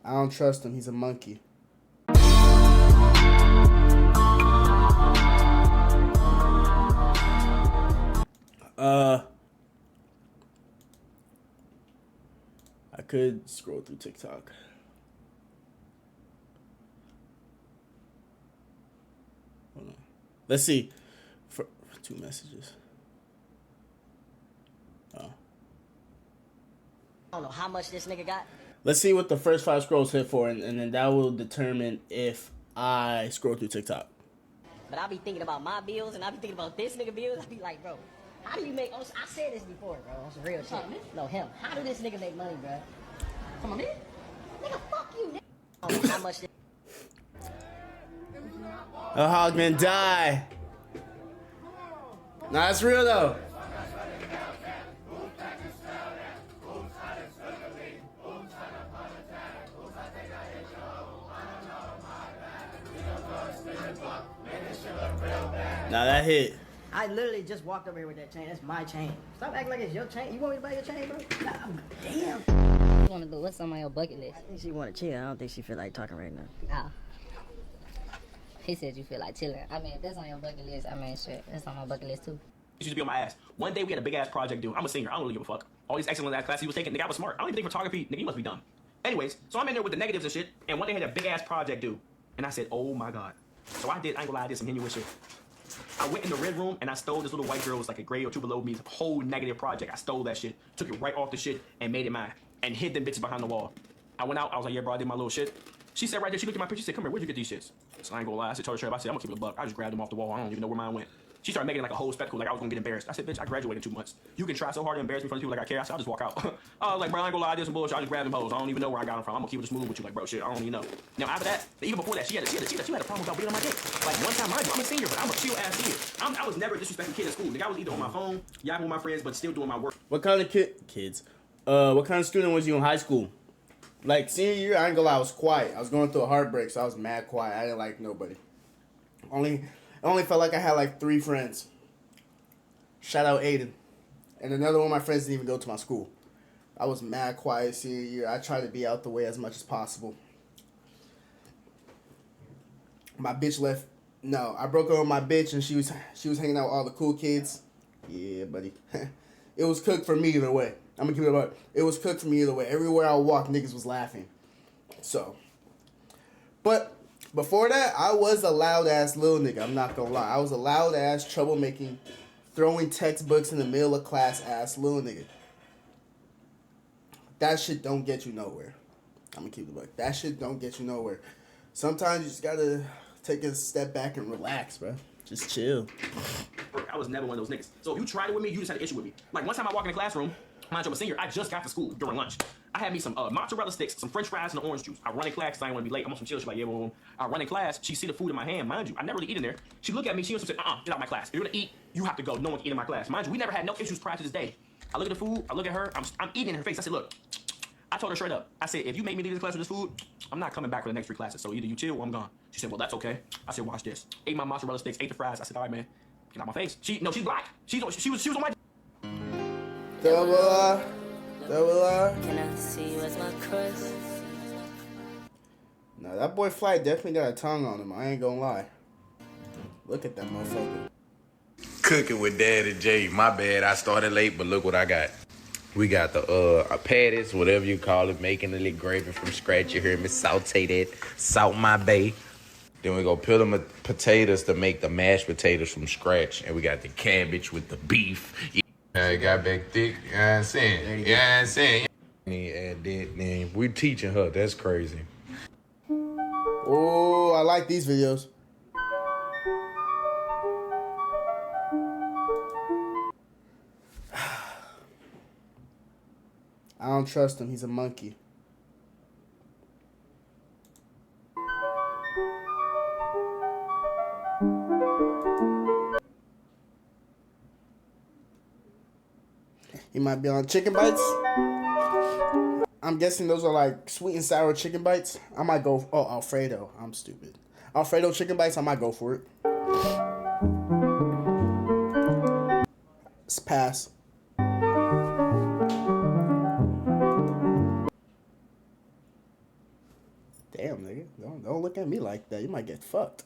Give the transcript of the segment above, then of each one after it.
I don't trust him. He's a monkey. I could scroll through TikTok. Hold on. Let's see. For 2 messages. Oh. I don't know how much this nigga got. Let's see what the first 5 scrolls hit for, and then that will determine if I scroll through TikTok. But I be thinking about my bills, and I be thinking about this nigga bills. I be like, bro, how do you make? I said this before, bro. On some real shit. No, him. How do this nigga make money, bro? Come on, nigga. Nigga, fuck you, nigga. I don't know how much this. A Hogman die. Nah, it's real though. Nah, that hit. I literally just walked over here with that chain. That's my chain. Stop acting like it's your chain. You want me to buy your chain, bro? Nah, damn. You want to do what's on my bucket list? I think she want to chill. I don't think she feel like talking right now. Oh. He said you feel like chilling. I mean, if that's on your bucket list, I mean, shit, that's on my bucket list too. He used to be on my ass. One day we had a big ass project due. I'm a singer. I don't really give a fuck. All these excellent ass classes he was taking, nigga, I was smart. I don't even think photography, nigga, you must be dumb. Anyways, so I'm in there with the negatives and shit, and one day had a big ass project due. And I said, oh my God. So I ain't gonna lie, I did some genuine shit. I went in the red room and I stole this little white girl, was like a grade or 2 below me, whole negative project. I stole that shit, took it right off the shit, and made it mine, and hid them bitches behind the wall. I went out, I was like, yeah, bro, I did my little shit. She said right there, she looked at my picture, she said, come here, where'd you get these shits? So I ain't gonna lie, I said, told her straight up, I said, I'm gonna keep it a buck. I just grabbed them off the wall, I don't even know where mine went. She started making like a whole spectacle, like I was gonna get embarrassed. I said, bitch, I graduated in 2 months. You can try so hard to embarrass me in front of people like I care. I said, I'll just walk out. I was like, bro, I ain't gonna lie, I did some bullshit. I just grabbed them hoes. I don't even know where I got them from. I'm gonna keep it smooth with you, like, bro, shit, I don't even know. Now after that, even before that, she had a problem about being on my dick. Like one time, mind you, I'm a senior, but I'm a chill ass kid. I was never a disrespecting kid in school. Nigga, I was either on my phone, yapping with my friends, but still doing my work. What kind of kids? What kind of student was you in high school? Like senior year, I ain't gonna lie, I was quiet. I was going through a heartbreak, so I was mad quiet. I didn't like nobody. Only felt like I had like 3 friends. Shout out Aiden. And another one of my friends didn't even go to my school. I was mad quiet senior year. I tried to be out the way as much as possible. My bitch left. No, I broke up with my bitch and she was hanging out with all the cool kids. Yeah, buddy. It was cooked for me either way. I'm gonna keep it up. It was cooked for me either way. Everywhere I walked, niggas was laughing. So, but before that, I was a loud ass little nigga. I'm not gonna lie. I was a loud ass troublemaking, throwing textbooks in the middle of class ass little nigga. That shit don't get you nowhere. I'm gonna keep it up. That shit don't get you nowhere. Sometimes you just gotta take a step back and relax, bro. Just chill. I was never one of those niggas. So if you tried it with me, you just had an issue with me. Like one time I walked in the classroom, mind you, I'm a senior, I just got to school during lunch. I had me some mozzarella sticks, some french fries, and an orange juice. I run in class because I didn't want to be late. I'm on some chill. She's like, yeah, boom. I run in class. She see the food in my hand. Mind you, I never really eat in there. She look at me. She also said, get out of my class. If you're going to eat, you have to go. No one can eat in my class. Mind you, we never had no issues prior to this day. I look at the food. I look at her. I'm eating in her face. I said, look. I told her straight up. I said, if you make me leave this class with this food, I'm not coming back for the next 3 classes. So either you chill or I'm gone. She said, well, that's okay. I said, watch this. Ate my mozzarella sticks, ate the fries. I said, all right, man. Get out my face. She's black. She was on my. Double R. Can I see you as my crush? No, that boy Flight definitely got a tongue on him. I ain't gonna lie. Look at that motherfucker. Cooking with Dad and Jay. My bad, I started late, but look what I got. We got the patties, whatever you call it, making a little gravy from scratch. You hear me? Saute that, salt my bay. Then we go peel them potatoes to make the mashed potatoes from scratch. And we got the cabbage with the beef. It got back thick, you know what I'm saying? You know what I'm saying? And then we teaching her, that's crazy. Oh, I like these videos. I don't trust him. He's a monkey. He might be on chicken bites. I'm guessing those are like sweet and sour chicken bites. I might go. Oh, Alfredo. I'm stupid. Alfredo chicken bites. I might go for it. Let's pass. Don't look at me like that. You might get fucked.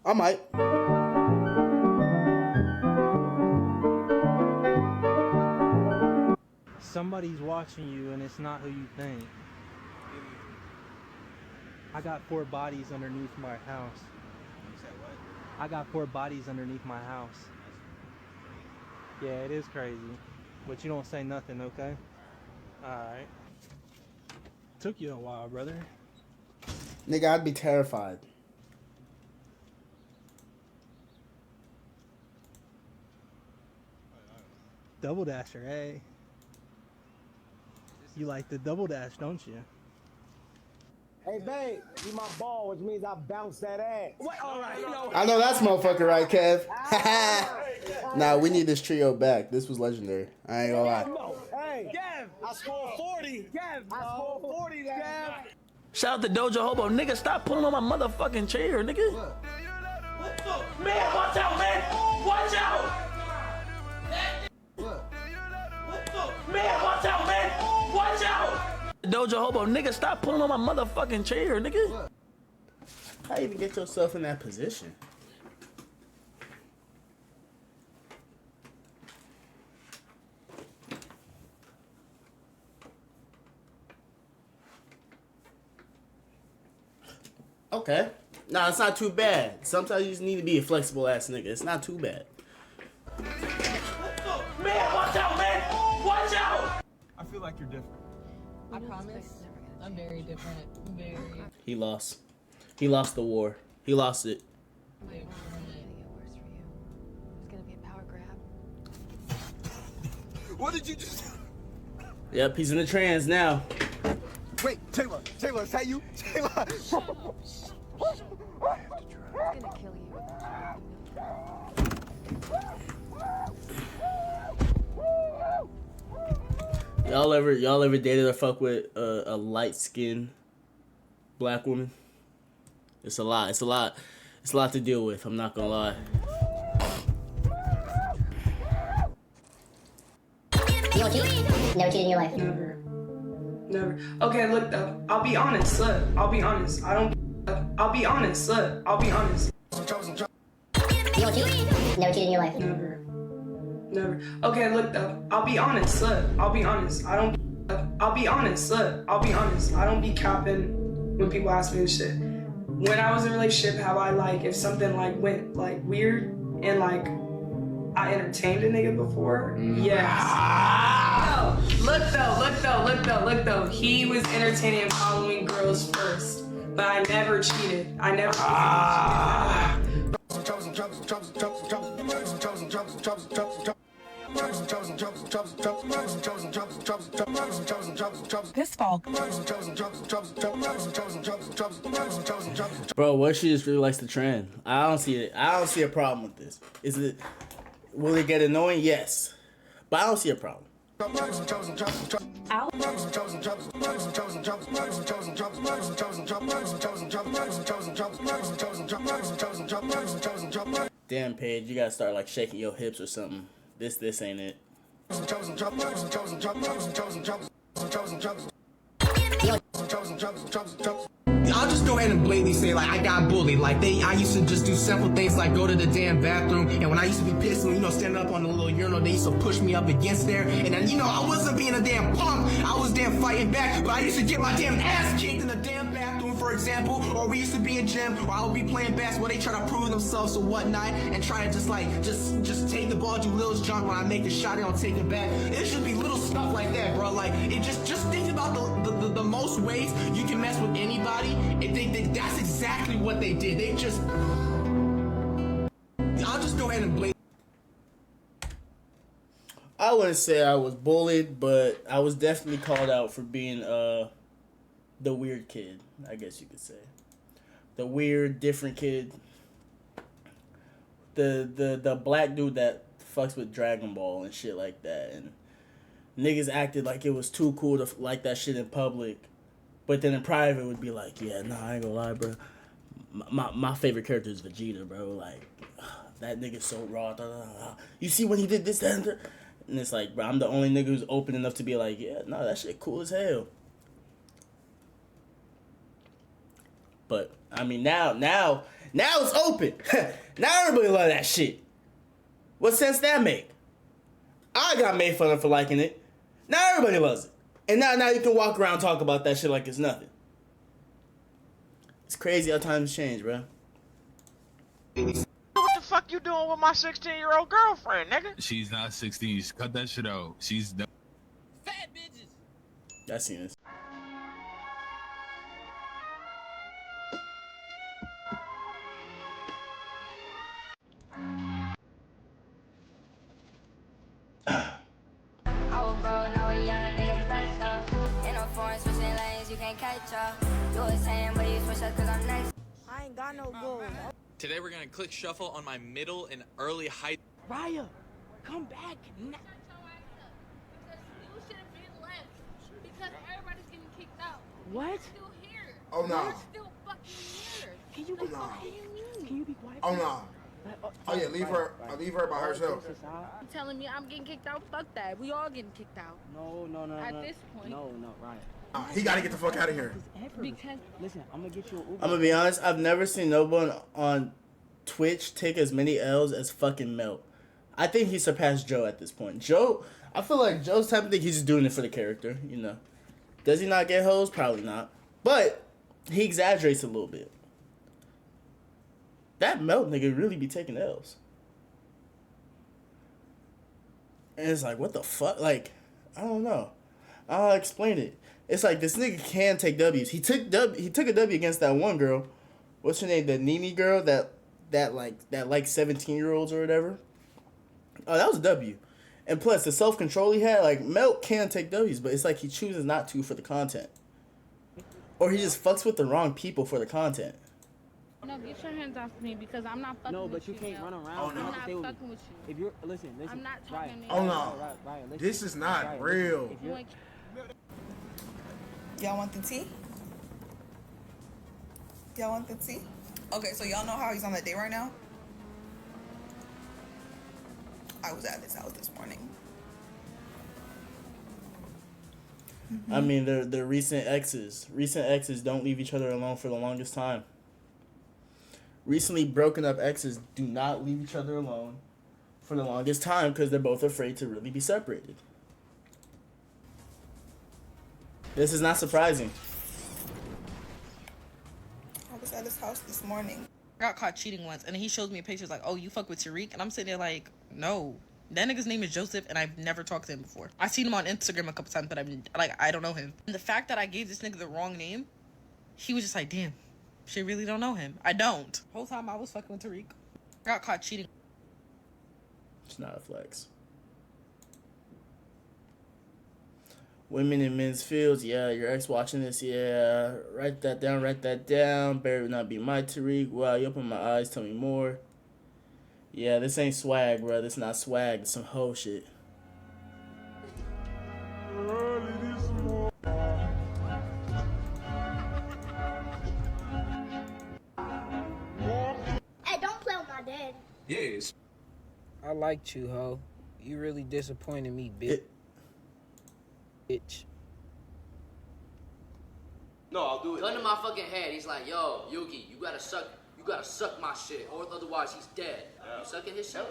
I might. Somebody's watching you and it's not who you think. I got 4 bodies underneath my house. You said what? I got 4 bodies underneath my house. Yeah, it is crazy. But you don't say nothing, okay? Alright. Took you a while, brother. Nigga, I'd be terrified. Double dasher, hey. You like the double dash, don't you? Hey, babe, you my ball, which means I bounce that ass. What? All right, no. I know that's motherfucker, right, Kev? Nah, we need this trio back. This was legendary. I ain't gonna lie. No, hey, Gav, I scored 40. Gav, I scored 40 last night. Shout out to Dojo Hobo. Nigga, stop pulling on my motherfucking chair, nigga. What the? Man, watch out, man. Watch out. Man, watch out, man! Watch out! Dojo Hobo, nigga, stop pulling on my motherfucking chair, nigga. How you even get yourself in that position? Okay. Nah, it's not too bad. Sometimes you just need to be a flexible ass nigga. It's not too bad. Man, watch out, man! Watch out! I feel like you're different. I promise. I'm very different. Very. He lost. He lost the war. He lost it. Very It's gonna get worse for you. It's gonna be a power grab. What did you just... Yep, he's in the trans now. Wait, Taylor, is that you? Taylor! It's gonna kill you. Y'all ever dated or fuck with a light skinned black woman? It's a lot. It's a lot to deal with. I'm not gonna lie. You don't cheat? Never cheated in your life? Never. Never. Okay, look though. I'll be honest, look. I'll be honest. I'll be honest, look. I'll be honest. You don't cheat? Never cheated in your life? Never. Never. Okay, look though. I'll be honest, look. I'll be honest. I'll be honest, look. I'll be honest. I don't be capping when people ask me this shit. When I was in a relationship, have I if something went weird and I entertained a nigga before? Yes. No. Look though. He was entertaining and following girls first, but I never cheated. I never. Pistol. Bro, what if she just really likes the trend? I don't see it. I don't see a problem with this. Will it get annoying? Yes. But I don't see a problem. Damn, Paige, you gotta start shaking your hips or something. This ain't it. I'll just go ahead and blatantly say, I got bullied. I used to just do simple things like go to the damn bathroom, and when I used to be pissed and, standing up on the little urinal, they used to push me up against there, and then, I wasn't being a damn punk, I was damn fighting back, but I used to get my damn ass kicked in the damn bathroom, for example, or we used to be in gym, or I would be playing basketball, they try to prove themselves or whatnot, and try to just take the ball, do little junk, when I make a shot, they don't take it back. It should be little stuff like that, bro. It just think about the most ways you can mess with anybody, and that's exactly what they did. They just... I'll just go ahead and blame... I wouldn't say I was bullied, but I was definitely called out for being the weird kid, I guess you could say. The weird, different kid. The black dude that fucks with Dragon Ball and shit like that. And niggas acted like it was too cool to like that shit in public. But then in private it would be like, yeah, nah, I ain't gonna lie, bro. My favorite character is Vegeta, bro. That nigga's so raw. Da, da, da. You see when he did this, that, and that? And it's like, bro, I'm the only nigga who's open enough to be like, yeah, no, that shit cool as hell. But I mean, now it's open. Now everybody love that shit. What sense that make? I got made fun of for liking it. Now everybody loves it. And now you can walk around and talk about that shit like it's nothing. It's crazy how times change, bro. What the fuck you doing with my 16-year-old girlfriend, nigga? She's not 16. Cut that shit out. She's fat bitches. I seen this. I ain't got no gold. Today we're gonna click shuffle on my middle and early height. Raya, come back. You should have been left because everybody's getting kicked out. What? You're still here. Oh no. You're still fucking here. Can you be No. quiet? Can you be quiet? Oh no. Oh yeah, leave her by herself. You telling me I'm getting kicked out? Fuck that. We all getting kicked out. No, At this point. No, Ryan. He gotta get the fuck out of here. Because Listen, I'm gonna get you an Uber. I'm gonna be honest, I've never seen no one on Twitch take as many L's as fucking Melt. I think he surpassed Joe at this point. Joe, I feel like Joe's type of thing, he's just doing it for the character, you know. Does he not get hoes? Probably not. But he exaggerates a little bit. That Melt nigga really be taking L's. And it's like, what the fuck? Like, I don't know. I'll explain it. It's like this nigga can take W's. He took a W against that one girl. What's her name? The Nini girl that 17-year-olds or whatever. Oh, that was a W. And plus the self-control he had, like Melt can take W's, but it's like he chooses not to for the content. Or he just fucks with the wrong people for the content. no, get your hands off me because I'm not fucking No, with but you can't Mel. run around. Oh, I'm no. not fucking with you. If you're listen. I'm not talking to you. Oh no. Ryan, listen. This is not Ryan, real. listen, if you're- Y'all want the tea? Y'all want the tea? Okay, so y'all know how he's on that date right now? I was at his house this morning. I mean, they're recent exes. Recent exes don't leave each other alone for the longest time. Recently broken up exes do not leave each other alone for the longest time because they're both afraid to really be separated. This is not surprising. I was at his house this morning. I got caught cheating once, and he shows me a picture like, oh, you fuck with Tariq? And I'm sitting there like, no. That nigga's name is Joseph, and I've never talked to him before. I've seen him on Instagram a couple times, but I don't know him. And the fact that I gave this nigga the wrong name, he was just like, damn, she really don't know him. I don't. Whole time I was fucking with Tariq. I got caught cheating. It's not a flex. Women in men's fields, yeah, your ex watching this, yeah. Write that down. Barry would not be my Tariq. Wow, you open my eyes, tell me more. Yeah, this ain't swag, bro. This not swag. It's some hoe shit. Hey, don't play with my dad. Yes. I liked you, ho. You really disappointed me, bitch. No, I'll do it. Gun to my fucking head. He's like, yo, Yuki, you gotta suck my shit, or otherwise he's dead. Yeah. You sucking his shit?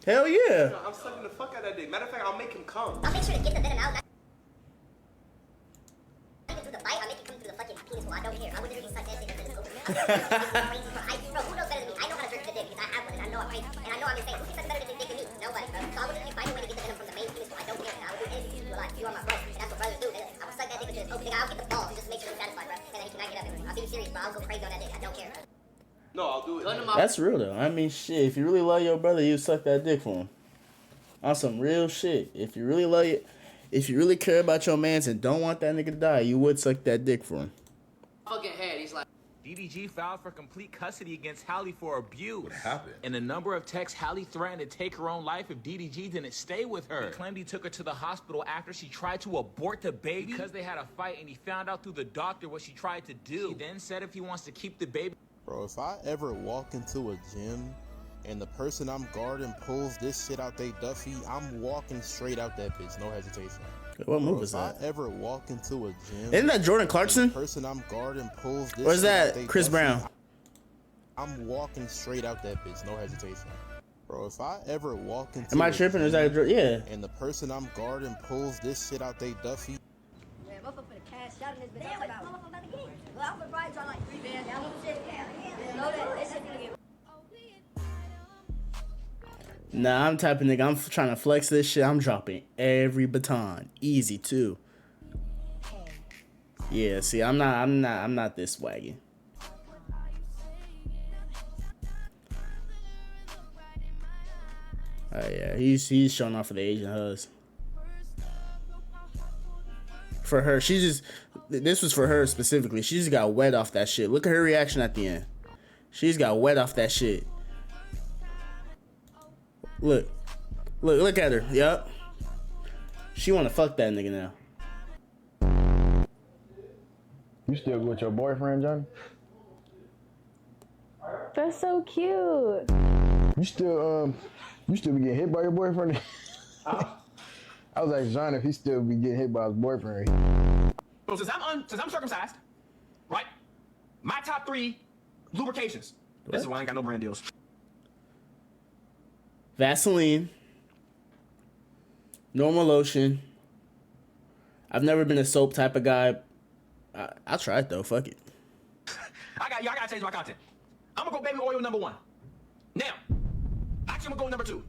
Hell yeah. No, I'm sucking the fuck out of that dick. Matter of fact, I'll make him come. I'll make sure to get the venom out. Not even through the bite, I'll make it come through the fucking penis hole. I don't care. I would literally suck that shit until it's open. Bro, who knows better than me? I know how to drink the dick because I have one and I know I'm crazy. And I know I'm insane. Who can suck better than dick than me? Nobody, bro. So I would literally find a way to get the venom from the main penis hole. I don't care. And I would do anything to keep you alive. You are my brother. And that's what brothers do. I would suck that dick until it's open. Nigga, I'll get the balls just to make sure he's satisfied, bro. And then he cannot get up. I'll be serious, bro. I'll go crazy on that dick. I don't care, bro. No, I'll do it. That's real though. I mean, shit. If you really love your brother, you suck that dick for him. On some real shit. If you really love it, if you really care about your mans and don't want that nigga to die, you would suck that dick for him. Fucking head. He's like. DDG filed for complete custody against Hallie for abuse. What happened? In a number of texts, Hallie threatened to take her own life if DDG didn't stay with her. He claimed he took her to the hospital after she tried to abort the baby because they had a fight, and he found out through the doctor what she tried to do. He then said if he wants to keep the baby. Bro, if I ever walk into a gym and the person I'm guarding pulls this shit out they Duffy, I'm walking straight out that bitch, no hesitation. What move is that? If I ever walk into a gym, isn't that Jordan Clarkson? The person I'm guarding pulls this or is shit out that they Chris Duffy, Brown? I'm walking straight out that bitch, no hesitation. Bro, if I ever walk into am I tripping or is that yeah? And the person I'm guarding pulls this shit out they Duffy. Man, motherfucker finna cash out in this bitch. I'm about to get. Well, I'm gonna probably try like 3 bands. Y'all know shit. Yeah. Know that. This shit finna get. Nah, I'm typing nigga. I'm trying to flex this shit. I'm dropping every baton, easy too. Yeah, see, I'm not this swaggy. Oh yeah, he's showing off for the Asian hus. For her, this was for her specifically. She just got wet off that shit. Look at her reaction at the end. She's got wet off that shit. Look at her. Yup. She wanna fuck that nigga now. You still with your boyfriend, Johnny? That's so cute. You still be getting hit by your boyfriend? I was asking John if he still be getting hit by his boyfriend. So since I'm circumcised, right? My top 3 lubrications. What? This is why I ain't got no brand deals. Vaseline, normal lotion. I've never been a soap type of guy. I'll try it though. Fuck it. I gotta change my content. I'm gonna go baby oil number 1. Now, actually I'm gonna go number 2.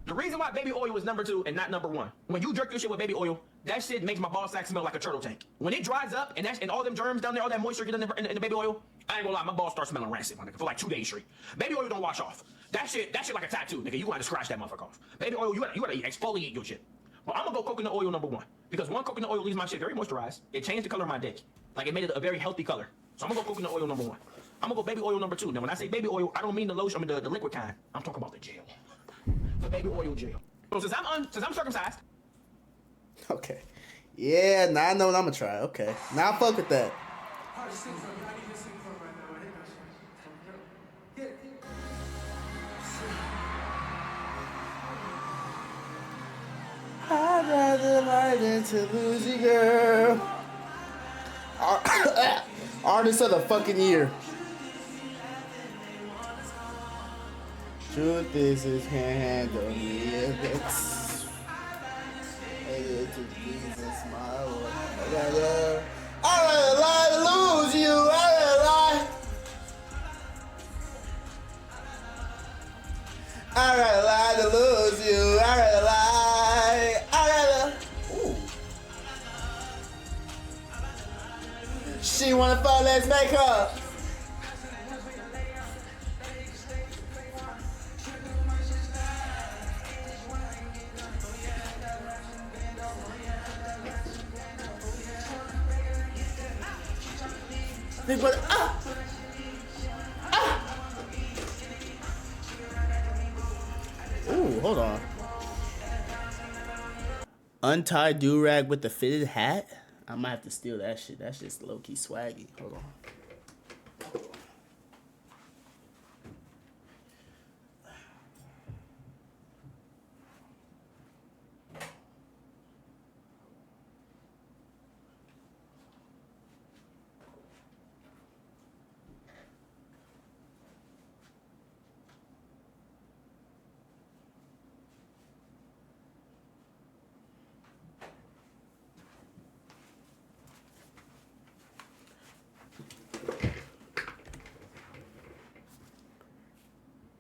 The reason why baby oil is number 2 and not number 1, when you jerk your shit with baby oil, that shit makes my ball sack smell like a turtle tank. When it dries up and all them germs down there, all that moisture get in the baby oil, I ain't gonna lie, my balls start smelling rancid, my nigga, for like 2 days straight. Baby oil don't wash off. That shit like a tattoo, nigga. You gonna have to scratch that motherfucker off. Baby oil, you gotta exfoliate your shit. Well, I'm gonna go coconut oil number 1 because coconut oil leaves my shit very moisturized. It changed the color of my dick, like it made it a very healthy color. So I'm gonna go coconut oil number 1. I'm gonna go baby oil number 2. Now, when I say baby oil, I don't mean the lotion, I mean the liquid kind. I'm talking about the gel. The baby oil gel. So since I'm circumcised. Okay. Yeah, now I know what I'm gonna try. Okay. Now I fuck with that. I'd rather lie than to lose you, girl. Artist of the fucking year. Truth is, it can't handle me. It's to Jesus, my Lord. I'd rather lie to lose you. I'd rather lie. I'd rather lie to lose you. I'd rather lie. I'd rather. Ooh. She wanna fuck, let's make up. Big brother, Ooh, hold on. Untied do-rag with the fitted hat? I might have to steal that shit. That's just low-key swaggy. Hold on.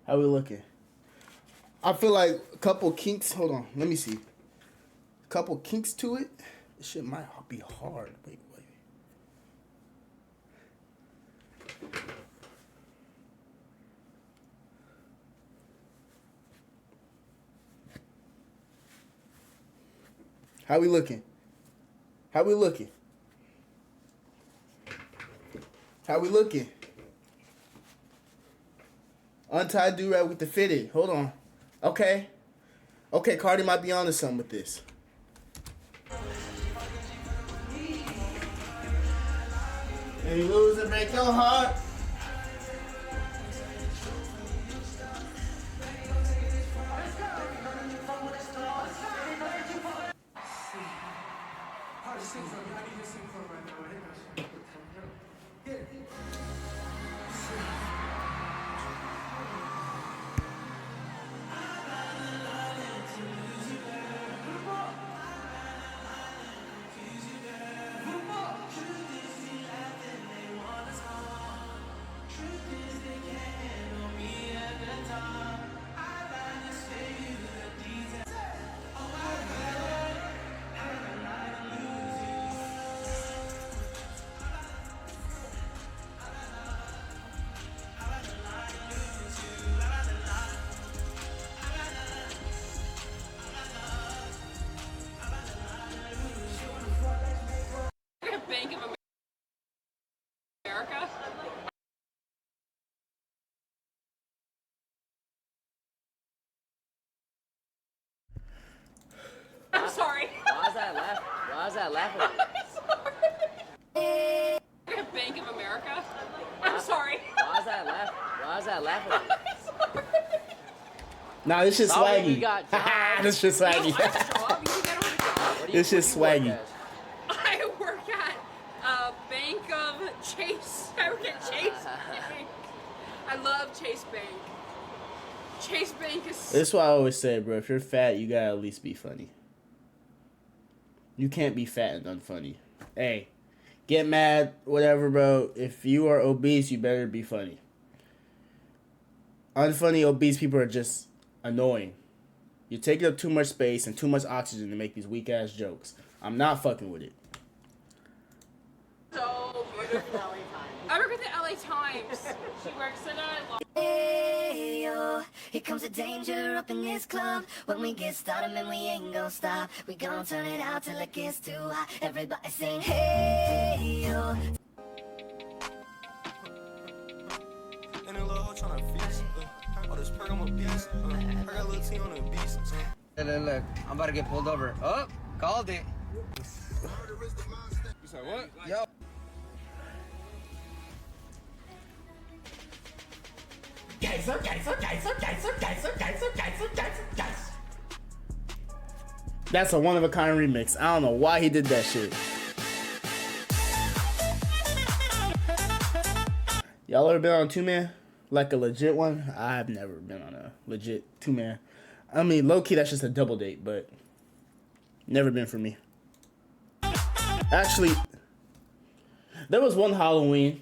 How we looking? I feel like a couple kinks. Hold on, let me see. A couple kinks to it. This shit might be hard. Wait. How we looking? How we looking? How we looking? Untied do-rag with the fitted. Hold on. Okay, Cardi might be onto something with this. And you lose and break your heart. that laughing? Bank of America? I'm sorry. Why is that laughing? Why is that laughing? Nah, this shit Sorry, swaggy. you got jobs. This shit swaggy. This shit swaggy. I work at Bank of Chase. I work at Chase Bank. I love Chase Bank. Chase Bank is... This is what I always say, bro. If you're fat, you gotta at least be funny. You can't be fat and unfunny. Hey, get mad, whatever, bro. If you are obese, you better be funny. Unfunny, obese people are just annoying. You're taking up too much space and too much oxygen to make these weak-ass jokes. I'm not fucking with it. So beautiful. I work at the LA Times. She works at a... Hey, yo, here comes the danger up in this club. When we get started, man, we ain't gon' stop. We gon' turn it out till it gets too hot. Everybody sing, hey, yo. And a little hoe tryna feast. All this perk, I'm a beast. I got a little T on the beast. Look, I'm about to get pulled over. Oh, called it. You said what? Yo. Geyser. That's a one-of-a-kind remix. I don't know why he did that shit. Y'all ever been on a two-man? Like a legit one? I've never been on a legit two-man. I mean, low-key, that's just a double date, but never been for me. Actually, there was one Halloween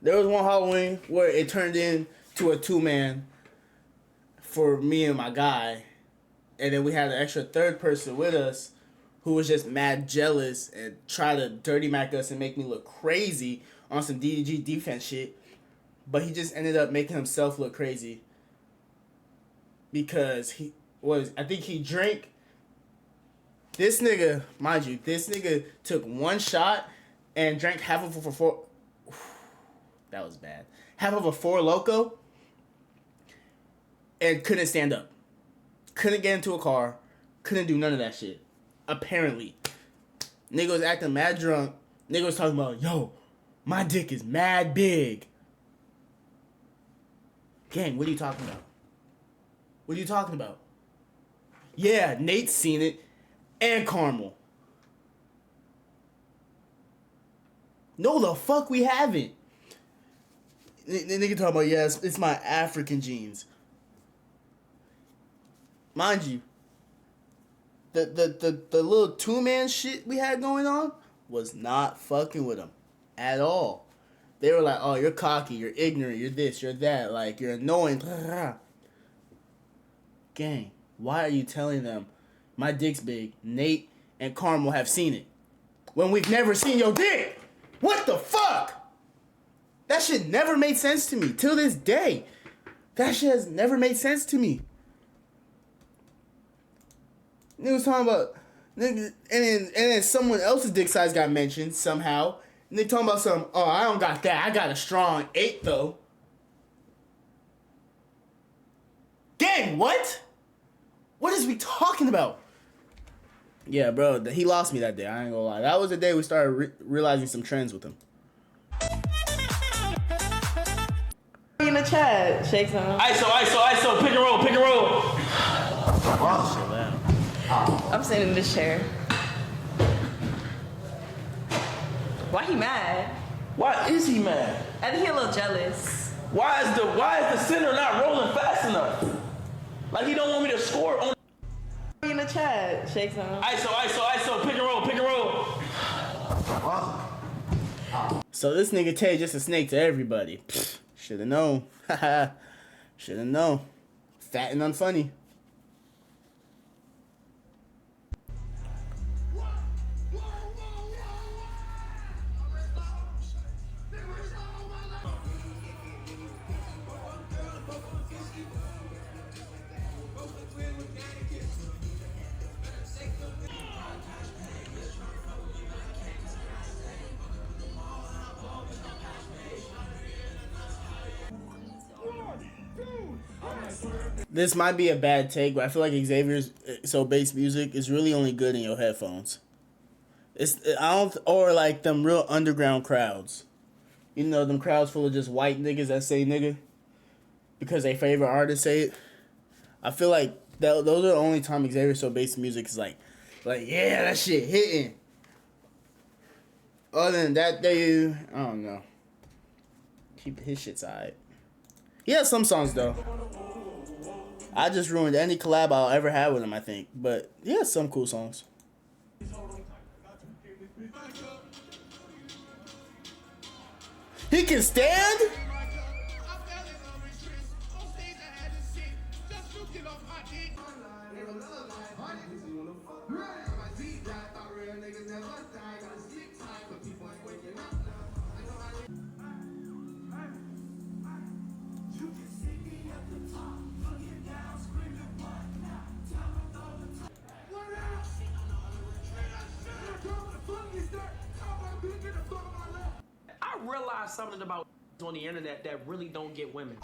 where it turned into a two-man for me and my guy. And then we had an extra third person with us who was just mad jealous and tried to dirty mac us and make me look crazy on some DDG defense shit. But he just ended up making himself look crazy because I think he drank. This nigga, mind you, took one shot and drank half of a four. That was bad. Half of a Four Loko and couldn't stand up. Couldn't get into a car. Couldn't do none of that shit. Apparently. Nigga was acting mad drunk. Nigga was talking about, yo, my dick is mad big. Gang, what are you talking about? What are you talking about? Yeah, Nate's seen it. And Carmel. No, the fuck we haven't. The nigga talking about, yeah, it's my African genes. Mind you, the little two-man shit we had going on was not fucking with them at all. They were like, oh, you're cocky, you're ignorant, you're this, you're that, like, you're annoying. Gang, why are you telling them my dick's big? Nate and Carmel have seen it when we've never seen your dick. What the fuck? That shit never made sense to me till this day. That shit has never made sense to me. Nigga was talking about, nigga, and then someone else's dick size got mentioned somehow. And they talking about some, oh, I don't got that. I got a strong 8 though. Gang, what? What is we talking about? Yeah, bro, he lost me that day. I ain't gonna lie. That was the day we started realizing some trends with him. In the chat, shake some. ISO, pick and roll. I'm sitting in this chair. Why he mad? Why is he mad? I think he a little jealous. Why is the center not rolling fast enough? Like he don't want me to score on. In the chat, shake some. ISO, pick and roll. So this nigga Tay just a snake to everybody. Shoulda known. Shoulda known. Fat and unfunny. This might be a bad take, but I feel like Xavier's So Bass music is really only good in your headphones. I don't, or like them real underground crowds. You know, them crowds full of just white niggas that say nigga because they favorite artists say it. I feel like those are the only time Xavier So Bass music is like yeah, that shit hitting. Other than that, I don't know. His shit's alright. He has some songs though. I just ruined any collab I'll ever have with him, I think. But he has some cool songs. He can stand? I realized something about on the internet that really don't get women,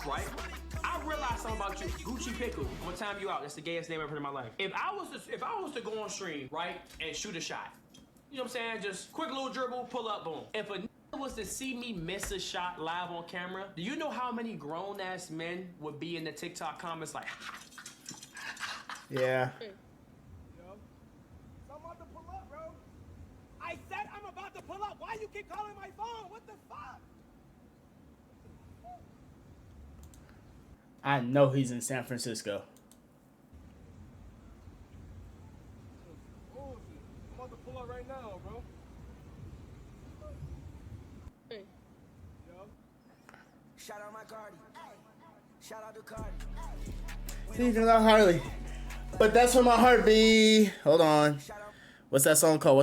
right? I realized something about you, Gucci Pickle. One time you out, that's the gayest name I've ever heard in my life. If I was to go on stream, right, and shoot a shot, you know what I'm saying? Just quick little dribble, pull up, boom. If a nigga was to see me miss a shot live on camera, do you know how many grown ass men would be in the TikTok comments like? Yeah. I said I'm about to pull up. Why you keep calling my phone? What the fuck? I know he's in San Francisco. I'm about to pull up right now, bro. Yo. Shout out my Cardi. Shout out to Cardi. Speaking of Harley. But that's where my heart be. Hold on. What's that song called?